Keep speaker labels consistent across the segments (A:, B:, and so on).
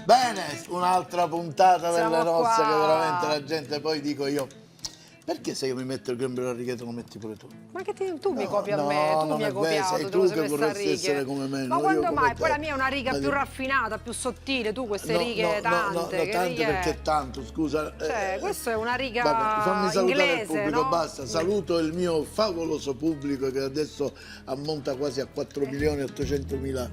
A: Bene, un'altra puntata
B: Siamo
A: delle nostre
B: qua.
A: che veramente la gente poi dico io. Perché se io mi metto il grembo della righetto lo metti pure tu?
B: Ma che tu mi
A: No,
B: copi a
A: no,
B: me, tu
A: non
B: mi
A: è
B: hai
A: vero,
B: copiato,
A: sei
B: te
A: tu
B: lo
A: che
B: sei messa a
A: vorresti essere
B: righe.
A: come me,
B: Ma
A: no,
B: quando
A: io come
B: mai?
A: te.
B: Poi la mia è una riga
A: Ma
B: più
A: di-
B: raffinata, più sottile, tu queste righe
A: no,
B: tante, che
A: tante
B: righe
A: perché
B: è?
A: tanto, scusa.
B: Cioè, questa è una
A: Vabbè,
B: riga
A: fammi salutare il
B: inglese,
A: pubblico,
B: no?
A: basta. Saluto il mio favoloso pubblico che adesso ammonta quasi a 4 milioni e 800 mila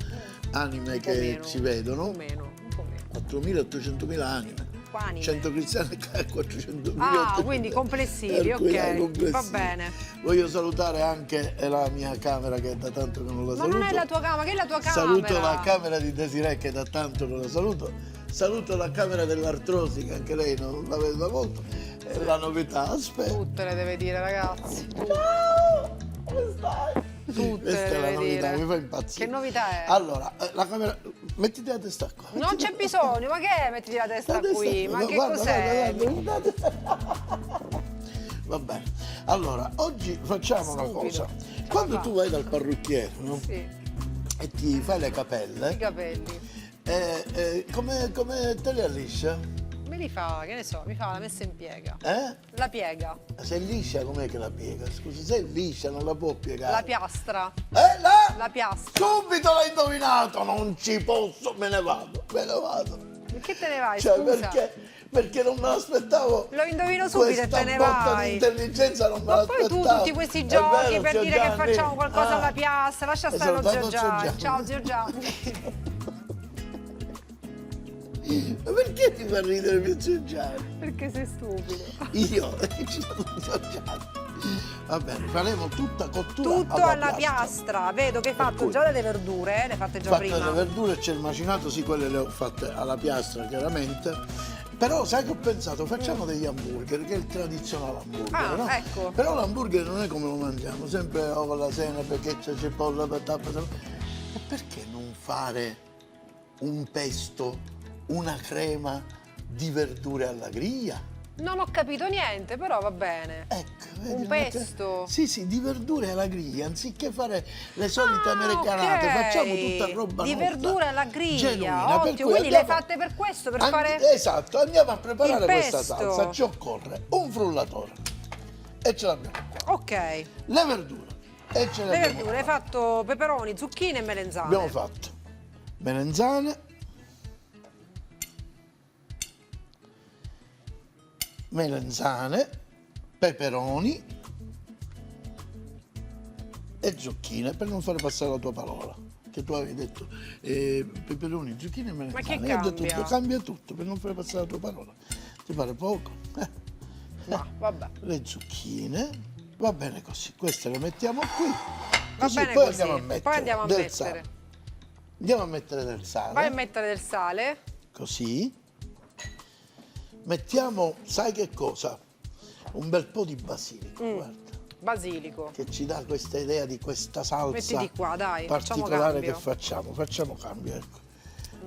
A: anime
B: Un po'
A: che
B: meno,
A: ci vedono.
B: Un po' meno, un po' meno.
A: 4.800 mila anime.
B: Anime.
A: 100 cristiani e 400
B: Ah, quindi complessivi, ok, va bene.
A: Voglio salutare anche la mia camera che è da tanto che non la
B: Ma
A: saluto.
B: non è la tua camera, che è la tua camera?
A: Saluto la camera di Desiree che da tanto non la saluto. Saluto la camera dell'artrosi che anche lei non la vede da molto. E la novità, aspetta.
B: Tutte le deve dire, ragazzi.
A: Ciao! Come stai?
B: Tutte
A: Questa è la
B: deve
A: novità,
B: dire.
A: mi fa impazzire.
B: Che novità è?
A: Allora, la camera. Mettiti la testa qua.
B: Non c'è bisogno, ma che è? Mettiti la testa qui, ma che cos'è?
A: Guarda. Va bene. Allora, oggi facciamo una
B: Stupido.
A: cosa.
B: Ce
A: Quando
B: la fa.
A: tu vai dal parrucchiere, no?
B: Sì,
A: E ti fai le
B: i
A: capelle,
B: capelli.
A: come te li alliscia?
B: Me li fa, che ne so, mi fa la messa in piega.
A: Eh?
B: La piega,
A: Se è liscia, com'è che la piega? Scusa, se è liscia non la può piegare.
B: la piastra,
A: Là?
B: la piastra.
A: Subito l'hai indovinato, non ci posso, me ne vado.
B: Perché te ne vai,
A: Cioè,
B: scusa?
A: perché non me l'aspettavo.
B: Lo indovino subito e te ne
A: Questa botta di
B: vai.
A: intelligenza non me
B: Ma
A: l'aspettavo.
B: poi tu tutti questi
A: È
B: giochi
A: vero,
B: per
A: zio
B: dire che
A: Gianni?
B: facciamo qualcosa
A: Ah.
B: alla piastra, lascia stare lo
A: Esatto,
B: zio
A: zio
B: Gianni.
A: Gianni.
B: Ciao zio Gianni.
A: Ma perché ti fa ridere mio zio Gianni?
B: Perché sei stupido.
A: Io? Zio Gianni. Va bene, faremo tutta cottura
B: Tutto alla piastra. Vedo che hai fatto
A: cui-
B: già delle verdure, le hai fatte già
A: Fatte
B: prima.
A: le verdure, c'è il macinato, sì, quelle le ho fatte alla piastra chiaramente. Però sai che ho pensato, facciamo degli hamburger, che è il tradizionale hamburger,
B: Ah,
A: no?
B: ecco.
A: Però l'hamburger non è come lo mangiamo, sempre con la senape, che c'è cipolla, patata. E perché non fare un pesto, una crema di verdure alla griglia?
B: Non ho capito niente, però va bene.
A: Ecco, vedi,
B: Un pesto?
A: Sì, di verdure alla griglia, anziché fare le solite americanate,
B: ok.
A: facciamo tutta roba
B: Di
A: nostra,
B: verdure alla griglia,
A: genuina, per
B: ottimo.
A: cui
B: Quindi le hai
A: andiamo-
B: fatte per questo, per
A: And-
B: fare...
A: Esatto, andiamo a preparare
B: il
A: questa
B: pesto.
A: salsa. Ci occorre un frullatore e ce l'abbiamo qua.
B: Ok.
A: Le verdure e ce le
B: Le
A: abbiamo
B: verdure, hai
A: qua.
B: fatto peperoni, zucchine e melenzane.
A: Abbiamo fatto melenzane, peperoni e zucchine, per non fare passare la tua parola. Che tu avevi detto peperoni, zucchine e melenzane.
B: che
A: Io ho detto
B: cambia?
A: cambia tutto per non fare passare la tua parola. Ti pare poco?
B: Ma vabbè.
A: Le zucchine, va bene così, queste le mettiamo qui.
B: Va
A: Così,
B: bene
A: poi
B: così.
A: andiamo a mettere
B: Poi andiamo a
A: del
B: mettere.
A: sale. Andiamo a mettere del sale.
B: Vai a mettere del sale.
A: Così. Mettiamo, sai che cosa? Un bel po' di basilico, guarda,
B: Basilico.
A: che ci dà questa idea di questa salsa
B: Mettiti qua, dai, facciamo
A: particolare
B: cambio.
A: che facciamo. Facciamo cambio, ecco.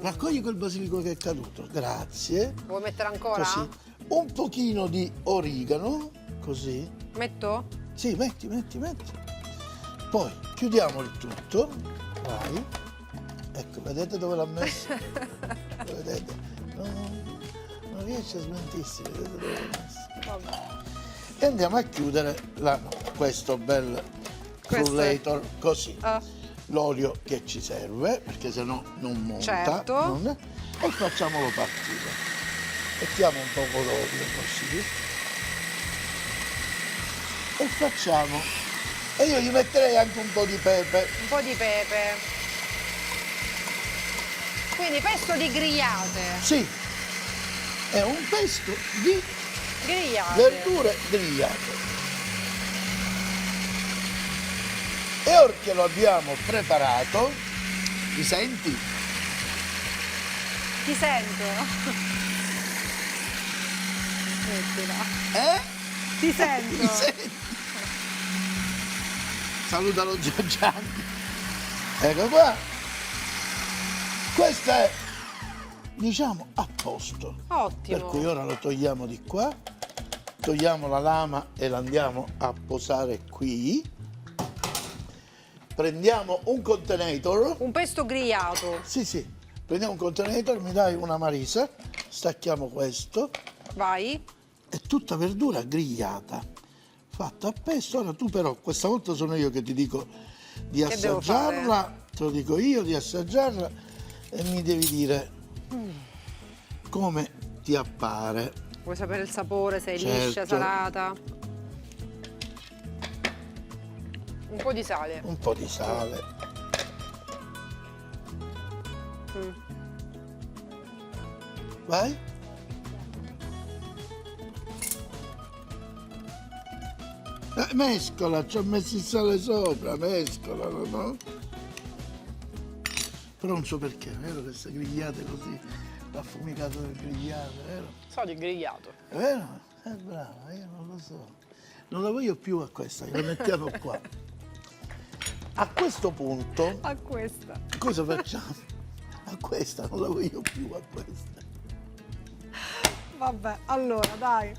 A: Raccogli quel basilico che è caduto, grazie.
B: Vuoi mettere ancora?
A: Così. Un pochino di origano, così.
B: Metto?
A: Sì, metti. Poi chiudiamo il tutto. Vai. Ecco, vedete dove l'ha messo? Lo vedete? Non riesce a smentirsi, vedete dove l'ha messo?
B: Vabbè.
A: E andiamo a chiudere questo bel frullator così.
B: Ah.
A: L'olio che ci serve, perché sennò non monta.
B: Certo.
A: E facciamolo partire. Mettiamo un poco d'olio così. E facciamo. E io gli metterei anche un po' di pepe.
B: Un po' di pepe. Quindi pesto di grigliate.
A: Sì, è un pesto di
B: Grigliate.
A: verdure grigliate. E ora che lo abbiamo preparato, mi senti?
B: Ti sento. Mettila. Ti sento.
A: Mi senti? Saluta lo zio Gianni. Ecco qua. Questo è, diciamo, a posto.
B: Ottimo.
A: Per cui ora lo togliamo di qua, togliamo la lama e la andiamo a posare qui. Prendiamo un contenator.
B: Un pesto grigliato.
A: Sì, Prendiamo un contenitore, mi dai una marisa, stacchiamo questo,
B: Vai.
A: è tutta verdura grigliata, fatta a pesto. Ora tu però, questa volta sono io che ti dico di
B: Che devo
A: assaggiarla, te lo dico io di assaggiarla e mi devi dire come ti appare.
B: Vuoi sapere il sapore, se è
A: Certo.
B: liscia, salata? Un po' di sale.
A: Un po' di sale. Vai. Mescola, ci ho messo il sale sopra, mescolalo, no? Però non so perché, vero? Queste grigliate così, l'affumicato del grigliato, vero?
B: So di grigliato.
A: È vero? Brava, io non lo so. Non la voglio più a questa, la mettiamo qua. A questo punto,
B: A questa.
A: cosa facciamo? A questa, non la voglio più a questa.
B: Vabbè, allora, dai.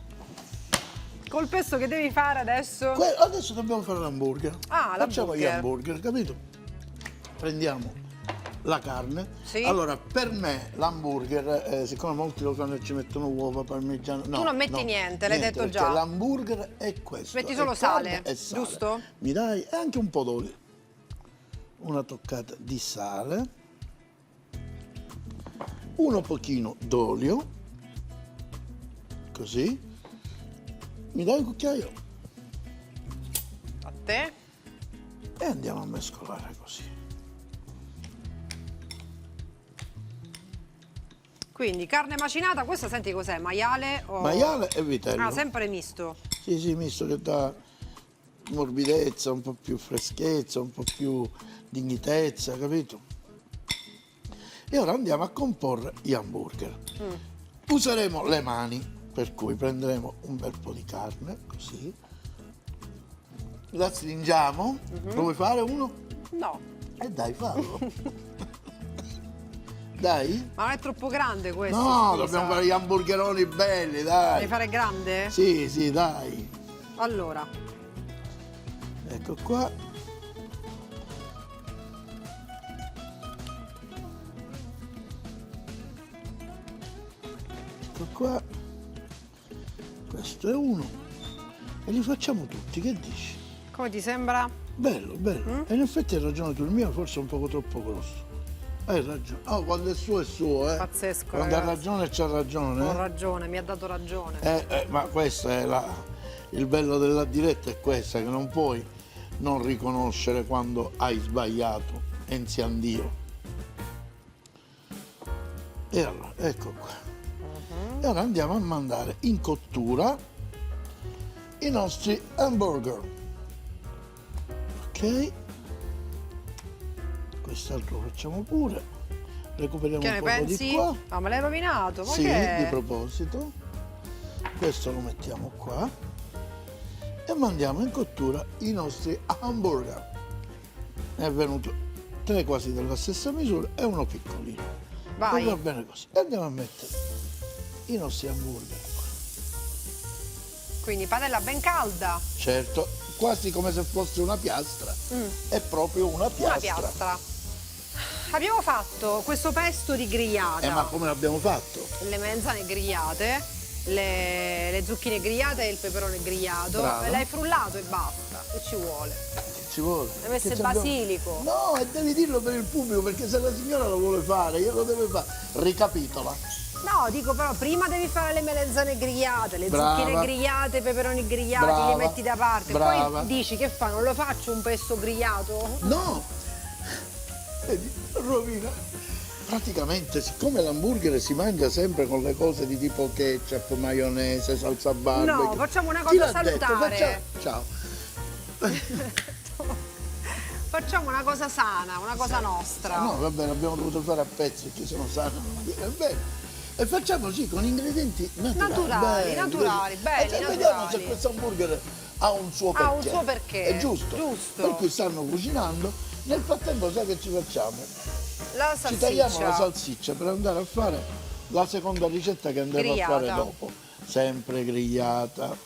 B: Col pesto che devi fare adesso?
A: Adesso dobbiamo fare l'hamburger.
B: Ah,
A: Facciamo gli
B: l'hamburger.
A: hamburger, capito? Prendiamo la carne.
B: Sì.
A: Allora, per me l'hamburger, siccome molti lo fanno e ci mettono uova, parmigiano. No,
B: Tu non metti
A: no,
B: niente, l'hai detto
A: perché
B: già.
A: L'hamburger è questo.
B: Metti
A: è
B: solo
A: carne
B: sale,
A: e sale.
B: giusto?
A: Mi dai e anche un po' d'olio. Una toccata di sale. Un pochino d'olio. Così. Mi dai un cucchiaio?
B: A te?
A: E andiamo a mescolare così.
B: Quindi carne macinata, questa senti cos'è? Maiale o...
A: Maiale e vitello.
B: Ah, sempre misto.
A: Sì, sì, misto che dà morbidezza, un po' più freschezza, un po' più dignitezza, capito? E ora andiamo a comporre gli hamburger. Useremo le mani, per cui prenderemo un bel po' di carne, così. La stringiamo. Lo vuoi fare uno?
B: No,
A: E dai, fallo. Dai.
B: ma non è troppo grande questo?
A: No,
B: scusa.
A: dobbiamo fare gli hamburgeroni belli, dai.
B: Devi fare grande?
A: Sì, sì, dai.
B: Allora,
A: Ecco qua. Ecco qua. Questo è uno. E li facciamo tutti, che dici?
B: come ti sembra?
A: Bello, bello. E in effetti hai ragione tu, il mio forse è un poco troppo grosso. Hai ragione. Oh, quando è suo, eh.
B: Pazzesco,
A: Quando ha
B: ragazzi.
A: ragione c'ha ragione.
B: Ho
A: Eh.
B: ragione, mi ha dato ragione.
A: Ma questo è il bello della diretta, è questa, che non puoi non riconoscere quando hai sbagliato, enzian Dio. E allora, ecco qua. E ora andiamo a mandare in cottura i nostri hamburger. Ok? Quest'altro facciamo pure. Recuperiamo
B: Che
A: un
B: ne
A: po' di
B: pensi?
A: qua.
B: Ah, me l'hai rovinato, ma
A: Sì,
B: che
A: di
B: è?
A: proposito. Questo lo mettiamo qua e mandiamo in cottura i nostri hamburger. Ne è venuto 3 quasi della stessa misura e uno piccolino.
B: Vai.
A: E va bene così. E andiamo a mettere i nostri hamburger qua.
B: Quindi padella ben calda,
A: Certo, quasi come se fosse una piastra. È proprio una piastra.
B: una piastra. Abbiamo fatto questo pesto di grigliata,
A: Ma come l'abbiamo fatto?
B: le melanzane grigliate, le zucchine grigliate e il peperone grigliato.
A: Brava.
B: L'hai frullato e basta, che ci vuole?
A: Ci vuole.
B: Hai messo
A: Che
B: il
A: ci abbiamo-
B: basilico.
A: No, e devi dirlo per il pubblico, perché se la signora lo vuole fare, glielo deve fare. Ricapitola.
B: No, dico però, prima devi fare le melanzane grigliate, le
A: Brava.
B: zucchine grigliate, i peperoni grigliati,
A: Brava.
B: li metti da parte.
A: Brava.
B: Poi dici che fa, non lo faccio un pesto grigliato?
A: No! Vedi, rovina. Praticamente, siccome l'hamburger si mangia sempre con le cose di tipo ketchup, maionese, salsa barbecue.
B: No, facciamo una
A: Chi
B: cosa
A: l'ha detto?
B: salutare.
A: Ciao.
B: Facciamo una cosa sana, una cosa nostra.
A: No, va bene, abbiamo dovuto fare a pezzi, che sono sani, non viene bene. E facciamo sì con ingredienti naturali.
B: Naturali, belli,
A: E vediamo
B: naturali.
A: se questo hamburger ha un suo perché.
B: Ha un suo perché.
A: È giusto.
B: Giusto.
A: Per cui stanno cucinando. Nel frattempo sai che ci facciamo?
B: La
A: Ci tagliamo la
B: salsiccia.
A: salsiccia per andare a fare la seconda ricetta che andremo
B: Grigliata.
A: a fare dopo. Sempre grigliata.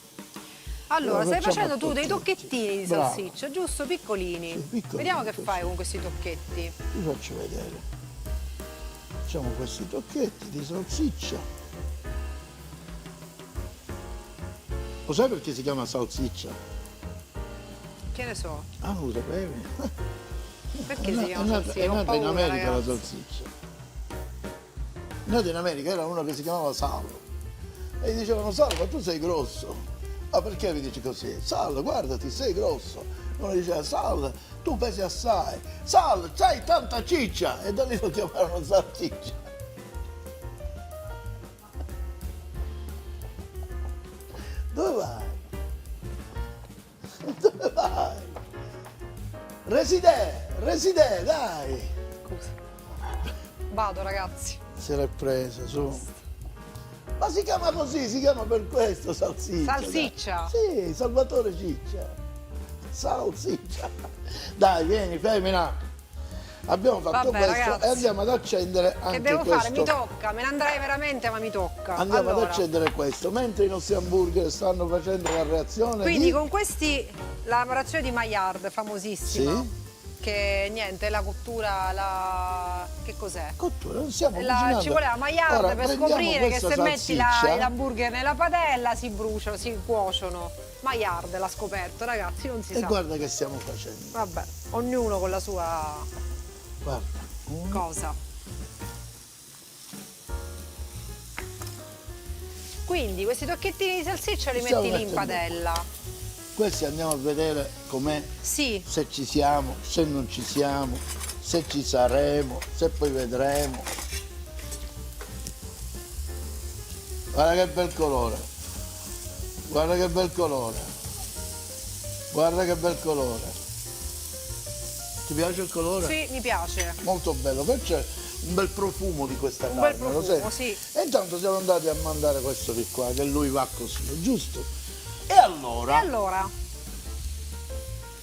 B: Allora, stai
A: facciamo
B: facendo tu dei
A: tocchetti.
B: tocchettini di
A: Brava.
B: salsiccia, giusto? Piccolini.
A: Sì, piccolini,
B: Vediamo che
A: così.
B: fai con questi tocchetti.
A: Vi faccio vedere. facciamo questi tocchetti di salsiccia. Lo sai perché si chiama salsiccia?
B: Che ne so.
A: Ah, non lo sapevi?
B: Perché si chiama salsiccia?
A: È
B: Ho
A: nata in
B: paura,
A: America la
B: ragazzi.
A: salsiccia. È nata in America, era uno che si chiamava Sal. E gli dicevano, Sal, ma tu sei grosso. Ma perché mi dici così? Sal, guardati, sei grosso. Uno diceva, Sal, tu pesi assai. Sal, c'hai tanta ciccia. E da lì lo chiamarono salsiccia. Dove vai? Dove vai? Reside, dai.
B: Scusa. Vado, ragazzi.
A: Se l'è presa, su. Ma si chiama così, si chiama per questo salsiccia.
B: Salsiccia?
A: Dai. Sì, Salvatore Ciccia. Salsiccia. Dai, vieni, femmina. Abbiamo fatto
B: Vabbè,
A: questo
B: ragazzi.
A: e andiamo ad accendere anche
B: Che devo
A: questo.
B: fare? Mi tocca, me ne andrei veramente, ma mi tocca.
A: Andiamo
B: Allora,
A: ad accendere questo, mentre i nostri hamburger stanno facendo la reazione
B: quindi
A: di...
B: con questi, la lavorazione di Maillard, famosissima.
A: Sì.
B: Che niente, la cottura, che cos'è?
A: Cottura, non siamo avvicinati.
B: Ci voleva Maillard
A: Ora,
B: per
A: prendiamo
B: scoprire che
A: questa
B: se metti
A: salsiccia.
B: l'hamburger nella padella si bruciano, si cuociono. Maillard l'ha scoperto, ragazzi, non si
A: E
B: sa.
A: guarda che stiamo facendo.
B: Vabbè, ognuno con la sua
A: Guarda.
B: cosa. Quindi questi tocchettini di salsiccia li
A: Stiamo
B: metti lì in
A: mettendo
B: padella.
A: Questi andiamo a vedere com'è,
B: Sì,
A: se ci siamo, se non ci siamo, se ci saremo, se poi vedremo. Guarda che bel colore. Guarda che bel colore. Guarda che bel colore. Ti piace il colore?
B: sì, mi piace.
A: Molto bello, poi c'è un bel profumo di questa
B: Un
A: carne,
B: bel
A: lo
B: profumo,
A: senti?
B: sì.
A: E intanto siamo andati a mandare questo di qua, che lui va così, è giusto? E
B: E
A: allora?
B: allora?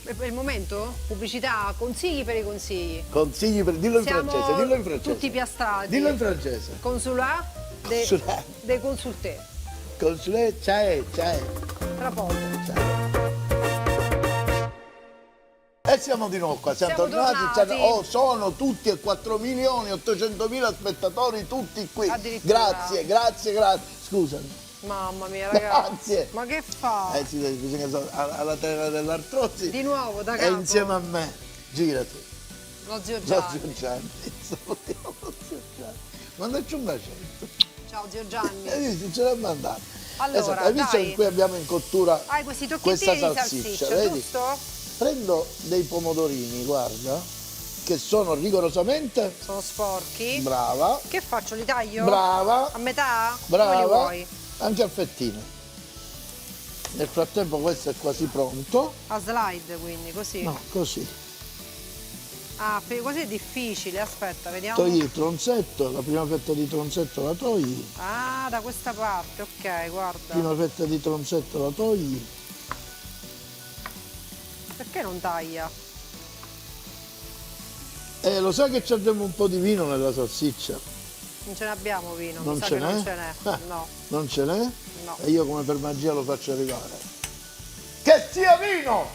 B: È il momento? Pubblicità, consigli per i consigli.
A: Consigli per... Dillo in
B: Siamo
A: francese, dillo in francese.
B: tutti piastrati.
A: Dillo in francese.
B: Consulat
A: Consulat.
B: de consulté.
A: Consulé, c'è.
B: Tra poco.
A: E siamo di nuovo qua, siamo tornati. Oh, sono tutti e 4.800.000 spettatori, tutti qui.
B: Addirittura.
A: Grazie. Scusami.
B: Mamma mia, ragazzi.
A: Grazie.
B: Ma che fa?
A: Sì, bisogna alla terra dell'artrosi.
B: Di nuovo da
A: E
B: capo.
A: insieme a me, girati.
B: Lo zio
A: Lo
B: Gianni.
A: zio Gianni. Salutiamo lo zio Gianni. Mandaci un bacetto.
B: Ciao zio Gianni.
A: E dici, ce l'ha mandato.
B: Allora,
A: esatto. Hai visto
B: dai.
A: che qui abbiamo in cottura
B: Hai questi
A: questa
B: tocchettini di
A: salsiccia,
B: salsiccia,
A: vedi?
B: giusto?
A: Prendo dei pomodorini, guarda, che sono rigorosamente...
B: Sono sporchi.
A: Brava,
B: Che faccio? Li taglio?
A: brava,
B: A metà? Come li
A: brava,
B: vuoi?
A: anche a fettine. Nel frattempo questo è quasi pronto.
B: A slide, quindi, così.
A: No, così.
B: Ah, così è difficile, aspetta, vediamo.
A: Togli il tronzetto, la prima fetta di tronzetto la togli,
B: Ah, da questa parte, ok, guarda.
A: prima fetta di tronzetto la togli.
B: Perché non taglia?
A: E lo sai che ci abbiamo un po' di vino nella salsiccia?
B: Non ce ne abbiamo vino,
A: Non
B: mi sa
A: ce
B: che non
A: n'è?
B: ce n'è. No,
A: Non ce n'è?
B: no.
A: E io come per magia lo faccio arrivare. Che sia vino!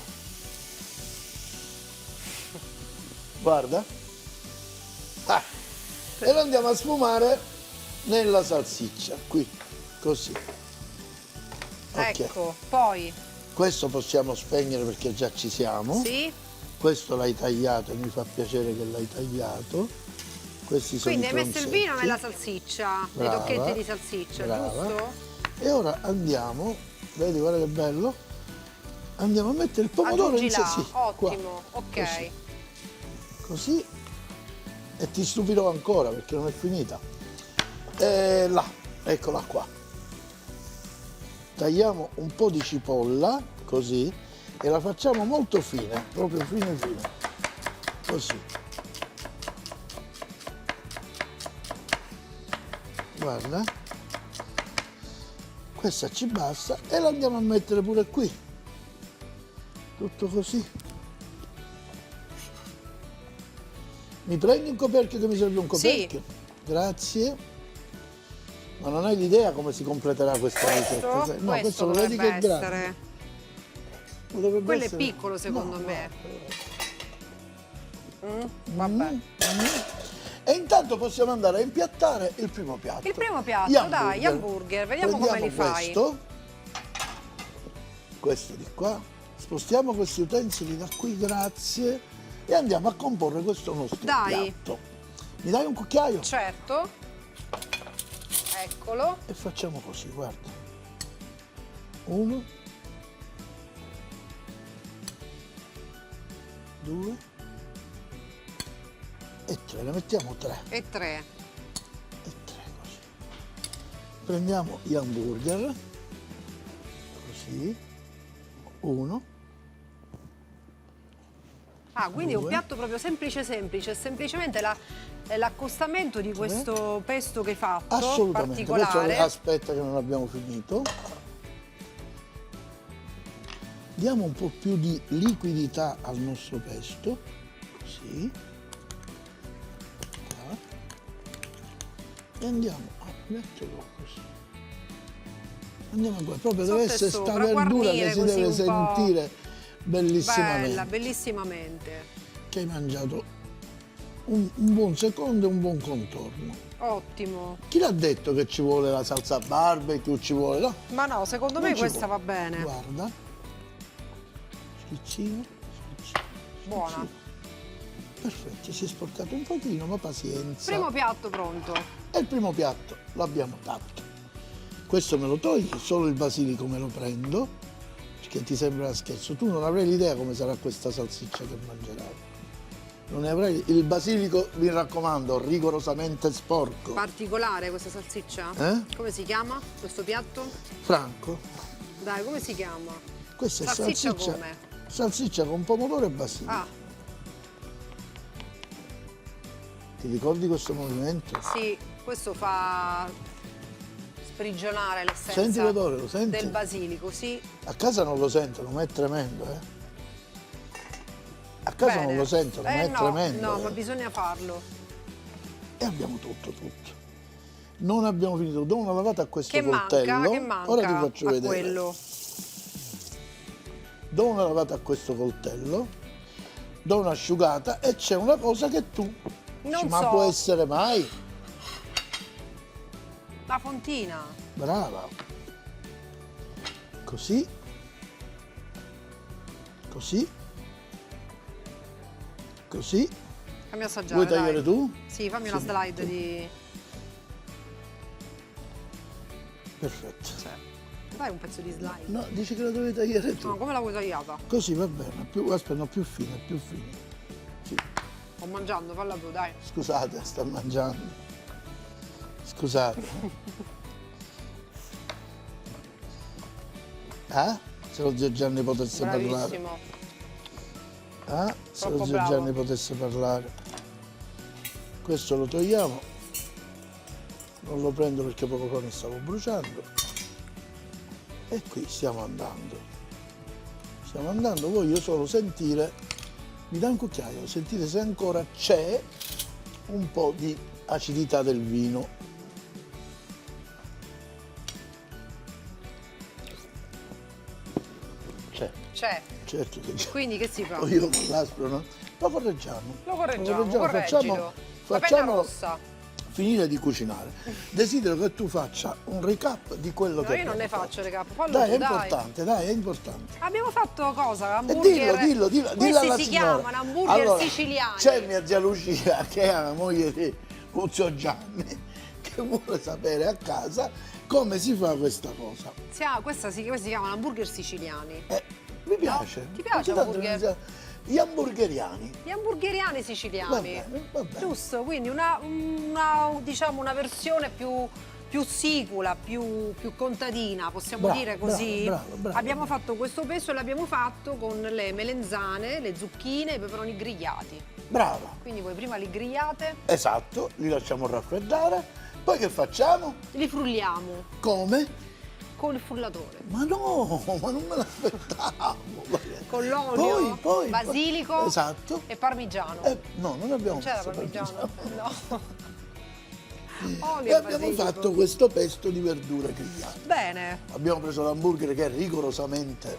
A: Guarda. Ah. E lo andiamo a sfumare nella salsiccia, qui, così. Ok.
B: Ecco, poi,
A: Questo possiamo spegnere perché già ci siamo.
B: sì.
A: Questo l'hai tagliato e mi fa piacere che l'hai tagliato. Questi sono
B: Quindi
A: i
B: hai messo il vino
A: tronzetti.
B: nella salsiccia, nei
A: Brava,
B: tocchetti di salsiccia,
A: brava.
B: giusto?
A: E ora andiamo, vedi guarda che bello, andiamo a mettere il pomodoro
B: Aggiungi
A: in
B: là,
A: sì, qua.
B: ottimo, ok.
A: Così. Così. E ti stupirò ancora perché non è finita. E là, eccola qua. Tagliamo un po' di cipolla, così, e la facciamo molto fine, proprio fine. Così. Guarda. Questa ci basta e la andiamo a mettere pure qui. Tutto così. Mi prendi un coperchio che mi serve un coperchio? Grazie. Ma non hai l'idea come si completerà questa ricetta?
B: Questo,
A: No, questo lo vedi che è
B: dovrebbe
A: grande.
B: essere.
A: Dovrebbe
B: Quello è
A: essere-
B: piccolo secondo
A: No,
B: me.
A: no.
B: Vabbè.
A: E intanto Intanto possiamo andare a impiattare il primo piatto.
B: Il primo piatto,
A: Gli
B: dai, gli hamburger, vediamo come li fai.
A: Questo di qua, spostiamo questi utensili da qui, grazie, e andiamo a comporre questo nostro piatto. Mi dai un cucchiaio?
B: Certo, eccolo.
A: E facciamo così, guarda. 1, 2 e 3, ne mettiamo 3.
B: E 3.
A: E 3 così. Prendiamo gli hamburger, così, 1.
B: Ah, quindi è un piatto proprio semplice, semplicemente l'accostamento di questo pesto che hai fatto,
A: Assolutamente,
B: particolare.
A: questo aspetta che non abbiamo finito. Diamo un po' più di liquidità al nostro pesto, così. Qua. E andiamo a metterlo così. Andiamo qua, proprio deve essere sta verdura che si deve sentire bellissimamente.
B: Bella, bellissimamente.
A: Che hai mangiato un buon secondo e un buon contorno.
B: Ottimo.
A: Chi l'ha detto che ci vuole la salsa barbecue, ci vuole, no?
B: Ma no, secondo
A: Non
B: me
A: ci
B: questa
A: vuole.
B: va bene.
A: Guarda. Schizzino.
B: Buona.
A: Perfetto, si è sporcato un pochino, ma pazienza.
B: Primo piatto pronto.
A: E il primo piatto l'abbiamo fatto. Questo me lo togli, solo il basilico me lo prendo, perché ti sembra scherzo. Tu non avrai l'idea come sarà questa salsiccia che mangerai. Non ne avrai. Il basilico, mi raccomando, rigorosamente sporco.
B: Particolare questa salsiccia? Come si chiama questo piatto?
A: Franco,
B: Dai, come si chiama?
A: questa è
B: Salsiccia
A: salsiccia.
B: come?
A: Salsiccia con pomodoro e basilico.
B: Ah,
A: Ti ricordi questo movimento?
B: sì, questo fa sprigionare
A: Senti
B: l'essenza
A: l'odore, lo senti?
B: del basilico, sì.
A: A casa non lo sentono, ma è tremendo, eh? A casa
B: Bene.
A: non lo sentono, ma è
B: no,
A: tremendo.
B: No, ma bisogna farlo.
A: E abbiamo tutto. Non abbiamo finito, do una lavata a questo
B: Che
A: coltello.
B: manca? Che manca
A: Ora ti faccio
B: a
A: vedere.
B: quello?
A: Do una lavata a questo coltello, do un'asciugata e c'è una cosa che tu
B: Non
A: dici, ma
B: so.
A: può essere mai?
B: La fontina.
A: Brava. Così. Così. Così.
B: Fammi assaggiare.
A: Vuoi tagliare
B: dai.
A: tu?
B: Sì, fammi una slide di.
A: Perfetto.
B: Cioè, dai un pezzo di slide.
A: No, dici che la devi tagliare tu.
B: No, come la vuoi tagliata?
A: Così va bene, aspetta, no, più fine, più fine. Sì.
B: Sto mangiando, falla tu, dai.
A: Scusate, sta mangiando. Scusate. Se lo zio Gianni potesse parlare.
B: Bravissimo.
A: Se lo
B: Troppo
A: zio
B: bravo.
A: Gianni potesse parlare. Questo lo togliamo. Non lo prendo perché poco fa mi stavo bruciando. E qui stiamo andando. Stiamo andando, voglio solo sentire, mi dai un cucchiaio, sentire se ancora c'è un po' di acidità del vino.
B: C'è.
A: Certo che c'è.
B: Quindi che si fa?
A: Io con l'aspro, no? Lo correggiamo.
B: Lo correggimo, correggilo. La penna
A: Facciamolo
B: rossa.
A: finire di cucinare. Desidero che tu faccia un recap di quello
B: No,
A: che
B: io non ne
A: abbiamo
B: faccio
A: fatto.
B: le capo. Fallo
A: Dai,
B: tu,
A: è
B: dai.
A: importante, dai, è importante.
B: Abbiamo fatto cosa? Hamburger.
A: Dillo
B: Questi
A: alla
B: si
A: signora.
B: chiamano hamburger
A: Allora,
B: siciliani.
A: C'è mia zia Lucia, che è la moglie di Muzio Gianni, che vuole sapere a casa come si fa questa cosa.
B: Questi si chiamano hamburger siciliani.
A: Mi piace.
B: No? Ti piace
A: Ogni tanto
B: hamburger?
A: Gli hamburgeriani.
B: Gli hamburgeriani siciliani.
A: Va bene, va bene.
B: Giusto, quindi diciamo una versione più sicula, più contadina, possiamo
A: Bravo,
B: dire così.
A: bravo.
B: Abbiamo fatto questo pesto e l'abbiamo fatto con le melenzane, le zucchine e i peperoni grigliati.
A: Brava.
B: Quindi voi prima li grigliate,
A: Esatto, li lasciamo raffreddare. Poi che facciamo?
B: li frulliamo
A: Come?
B: con il frullatore.
A: Ma no, ma non me l'aspettavo.
B: Con l'olio,
A: Poi,
B: basilico
A: esatto.
B: e parmigiano.
A: No, non abbiamo
B: Non c'era
A: messo
B: parmigiano? No. Olio
A: E abbiamo
B: basilico.
A: fatto questo pesto di verdure grigliate.
B: Bene.
A: Abbiamo preso l'hamburger che è rigorosamente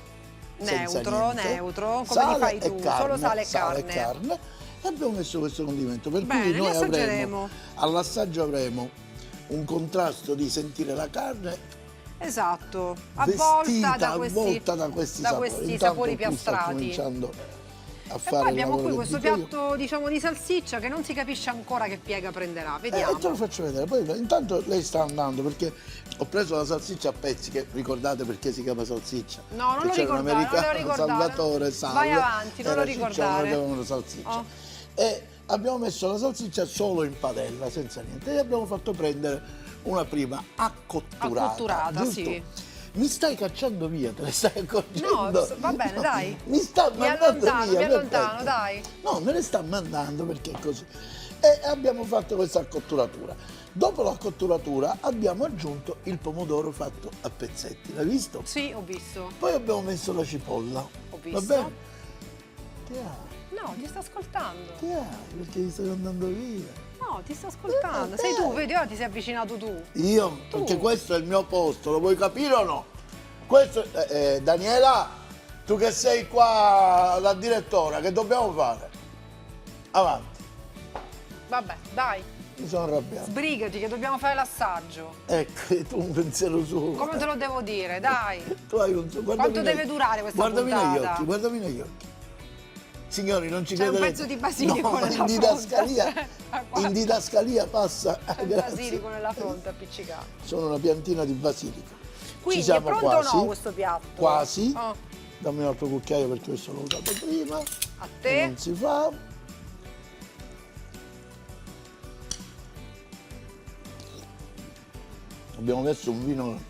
A: senza
B: Neutro,
A: niente.
B: come
A: Sale
B: li fai
A: e
B: tu,
A: carne,
B: solo sale e carne.
A: Abbiamo messo questo condimento, per
B: Bene,
A: cui
B: li
A: noi
B: assaggeremo.
A: all'assaggio avremo un contrasto di sentire la carne
B: Esatto,
A: vestita,
B: avvolta
A: avvolta da questi sapori. Intanto
B: sapori
A: qui sta
B: piastrati.
A: cominciando a
B: E
A: fare
B: poi
A: il
B: abbiamo
A: lavoro
B: qui
A: che
B: questo
A: dico io.
B: piatto, diciamo, di salsiccia che non si capisce ancora che piega prenderà. Vediamo.
A: E te lo faccio vedere, poi intanto lei sta andando perché ho preso la salsiccia a pezzi, che ricordate perché si chiama salsiccia?
B: No, non
A: Che
B: lo
A: c'era un
B: ricordare, non lo
A: americano,
B: ricordare.
A: Salvatore,
B: Vai avanti, non lo
A: era ciccione,
B: ricordare.
A: lo chiamavano salsiccia.
B: Oh.
A: E abbiamo messo la salsiccia solo in padella, senza niente, e abbiamo fatto prendere una prima accotturata.
B: Accotturata,
A: giusto?
B: sì.
A: Mi stai cacciando via, te ne stai accorgendo?
B: No, va bene, dai.
A: Mi sta
B: Mi
A: mandando
B: allontano,
A: via,
B: mi allontano,
A: perfetto.
B: dai.
A: No, me ne sta mandando perché è così. E abbiamo fatto questa accotturatura. Dopo la cotturatura abbiamo aggiunto il pomodoro fatto a pezzetti, l'hai visto?
B: Sì, ho visto.
A: Poi abbiamo messo la cipolla.
B: Ho
A: Va
B: visto.
A: bene? Che hai?
B: No, ti sto ascoltando.
A: Che hai? Perché ti stai andando via?
B: No, ti sto ascoltando. Sei tu, vedi, ora ti sei avvicinato tu.
A: Io?
B: Tu.
A: Perché questo è il mio posto, lo vuoi capire o no? Questo, Daniela, tu che sei qua la direttora, che dobbiamo fare? Avanti,
B: Vabbè, dai,
A: mi sono arrabbiato.
B: sbrigati che dobbiamo fare l'assaggio.
A: Ecco, tu un pensiero solo.
B: Come te lo devo dire, dai.
A: Tu hai un... guardami
B: Quanto
A: nei-
B: deve durare questa
A: guardami negli
B: puntata?
A: occhi, guardami negli occhi. Signori, non ci
B: C'è un
A: crederete.
B: pezzo di basilico
A: no,
B: nella
A: in didascalia,
B: fronte. Guarda.
A: in didascalia passa.
B: C'è il
A: Grazie.
B: basilico nella fronte appiccicato.
A: Sono una piantina di basilico.
B: Quindi
A: Ci siamo
B: è pronto
A: quasi.
B: o no questo piatto?
A: Quasi.
B: Oh,
A: Dammi un altro cucchiaio perché questo l'ho usato prima.
B: a
A: E
B: te?
A: non si fa. Abbiamo messo un vino.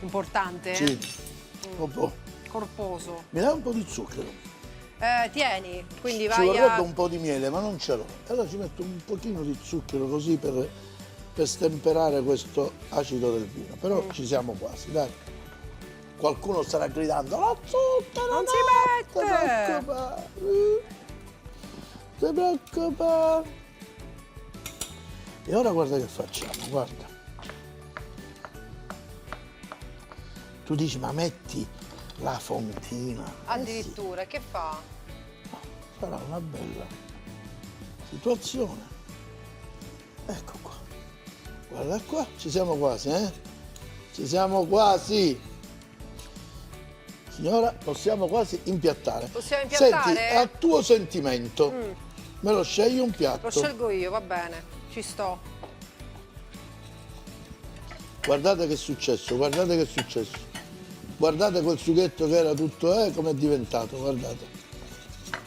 B: Importante?
A: Sì. Proprio.
B: Corposo.
A: Mi dai un po' di zucchero.
B: Tieni, quindi
A: Ci
B: vai
A: vorrebbe
B: a...
A: un po' di miele, ma non ce l'ho. Allora ci metto un pochino di zucchero così per stemperare questo acido del vino. Però ci siamo quasi, dai. Qualcuno starà gridando: "La zucchero!
B: Non
A: no,
B: si
A: non
B: mette!"
A: ti preoccupare! Non ti preoccupare!" E ora guarda che facciamo, guarda. Tu dici, ma metti la fontina. Sì.
B: Addirittura, che fa?
A: Sarà una bella situazione. Ecco qua. Guarda qua, ci siamo quasi, eh? Ci siamo quasi. Signora, possiamo quasi impiattare.
B: Possiamo impiattare?
A: Senti, a tuo sentimento, me lo scegli un
B: Lo
A: piatto.
B: scelgo io, va bene, ci sto.
A: Guardate che è successo, guardate che è successo. Guardate quel sughetto che era tutto, come è diventato, guardate.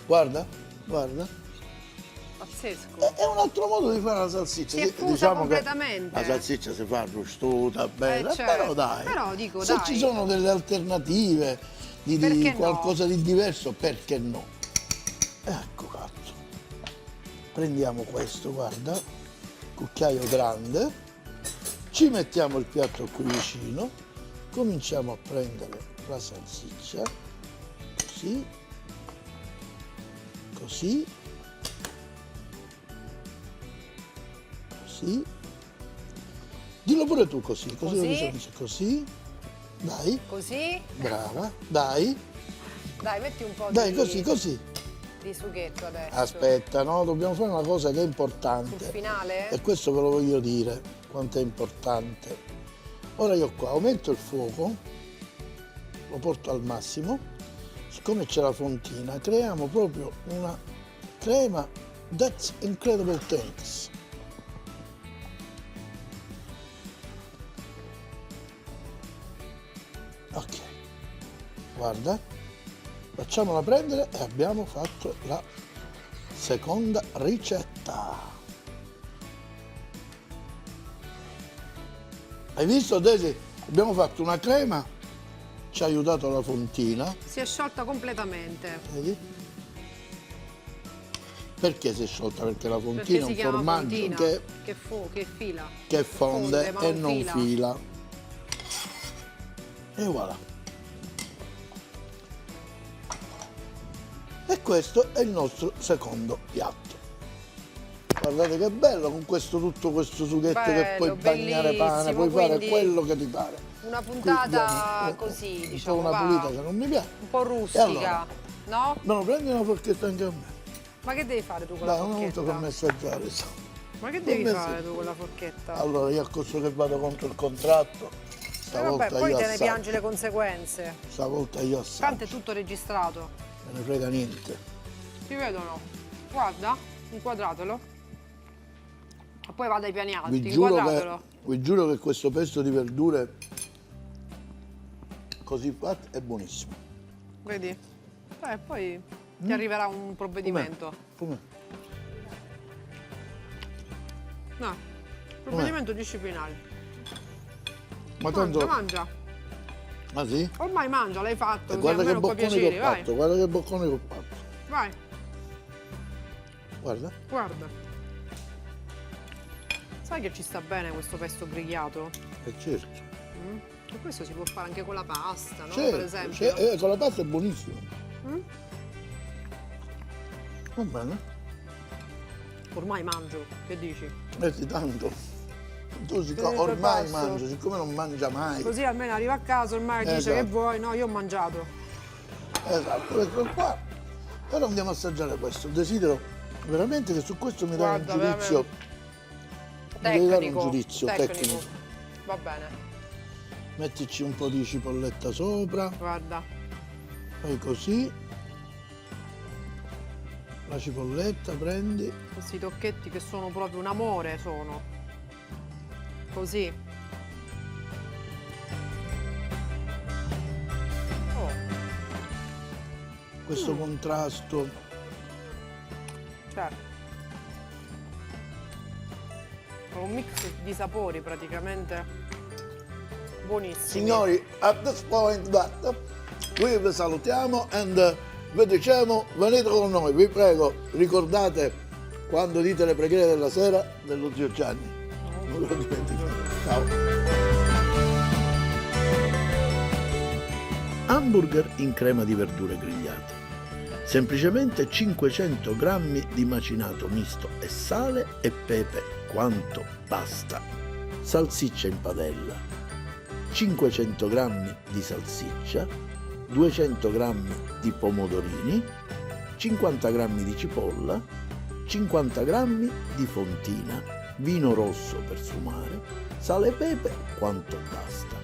A: Guarda, guarda.
B: Pazzesco.
A: È un altro modo di fare la salsiccia.
B: Si è fusa
A: Diciamo che
B: completamente.
A: la salsiccia si fa arrostuta, bella,
B: certo.
A: però dai.
B: Però dico,
A: se
B: dai.
A: ci sono delle alternative di
B: Perché no?
A: qualcosa di diverso, perché no? Ecco cazzo. Prendiamo questo, guarda, cucchiaio grande, ci mettiamo il piatto qui vicino, cominciamo a prendere la salsiccia, così, così, così. Dillo pure tu così, così,
B: Così?
A: lo dice così. Dai,
B: Così?
A: brava, dai,
B: Dai, metti un po'
A: dai,
B: di,
A: così, così.
B: di sughetto adesso.
A: Aspetta, no, dobbiamo fare una cosa che è
B: Sul
A: importante.
B: finale?
A: E questo ve lo voglio dire, quanto è importante. Ora io qua aumento il fuoco, lo porto al massimo, siccome c'è la fontina, creiamo proprio una crema. That's incredible things. Ok, guarda, facciamola prendere e abbiamo fatto la seconda ricetta. Hai visto, Desi? Abbiamo fatto una crema, ci ha aiutato la fontina,
B: Si è sciolta completamente.
A: vedi? Perché si è sciolta? Perché la
B: Perché
A: fontina è
B: si
A: un
B: chiama
A: formaggio
B: fontina.
A: che
B: Che fila.
A: fonde
B: ma
A: e non fila. E voilà. E questo è il nostro secondo piatto. Guardate che bello con questo tutto questo sughetto che
B: Bello,
A: puoi bagnare pane,
B: bellissimo,
A: puoi fare
B: quindi
A: quello che ti pare.
B: Una
A: Qui
B: puntata
A: abbiamo
B: così,
A: un
B: diciamo,
A: po' una
B: va.
A: pulita che non mi piace.
B: Un po'
A: E
B: rustica,
A: allora?
B: no?
A: No, prendi una forchetta anche a me.
B: Ma che devi fare tu con la
A: Dai, una volta
B: forchetta?
A: come assaggiare.
B: Ma che devi
A: Come
B: fare
A: se-
B: tu con la forchetta?
A: Allora, io a costo che vado contro il contratto, stavolta
B: Vabbè, poi
A: io
B: te ne
A: assaggio.
B: piangi le conseguenze.
A: Stavolta io
B: Tanto è
A: assaggio.
B: tutto registrato.
A: Me ne frega niente.
B: Ti vedono? Guarda, inquadratelo. E poi vado ai piani alti, inquadratelo.
A: Vi giuro che questo pesto di verdure così fatto è buonissimo.
B: Vedi? Poi ti arriverà un provvedimento.
A: Com'è?
B: No, provvedimento disciplinare.
A: Ma
B: Mangia,
A: tanto...
B: mangia.
A: Ah sì?
B: Ormai mangia, l'hai fatto.
A: E
B: Così
A: guarda che
B: almeno puoi
A: bocconi che
B: piacere,
A: ho
B: vai.
A: fatto, guarda che bocconi che ho fatto.
B: Vai,
A: Guarda.
B: guarda. Sai che ci sta bene questo pesto grigliato?
A: E certo.
B: E questo si può fare anche con la pasta, no?
A: Certo,
B: Per esempio.
A: con la pasta è buonissimo.
B: Mm?
A: Va bene.
B: Ormai mangio, che dici?
A: Metti tanto. Tu
B: Tenete
A: ormai
B: il passo.
A: mangi, siccome non mangia mai.
B: Così almeno arriva a casa, ormai dice
A: Esatto.
B: che vuoi, no, io ho mangiato.
A: Esatto, questo qua. Però andiamo a assaggiare questo. Desidero veramente che su questo mi dai un
B: Guarda,
A: giudizio. Mi devi dare un
B: Tecnico,
A: giudizio tecnico.
B: Va bene,
A: Mettici un po' di cipolletta sopra,
B: guarda.
A: poi così. La cipolletta prendi.
B: Questi tocchetti che sono proprio un amore, sono. Così. Oh,
A: Questo contrasto.
B: cioè. È un mix di sapori praticamente buonissimi.
A: Signori, at this point that qui vi salutiamo e vi diciamo venite con noi, vi prego, ricordate quando dite le preghiere della sera dello zio Gianni. Non lo dimenticate. Ciao. Hamburger in crema di verdure grigliate. Semplicemente 500 grammi di macinato misto e sale e pepe quanto basta. Salsiccia in padella. 500 grammi di salsiccia, 200 grammi di pomodorini, 50 grammi di cipolla, 50 grammi di fontina, vino rosso per sfumare, sale e pepe quanto basta.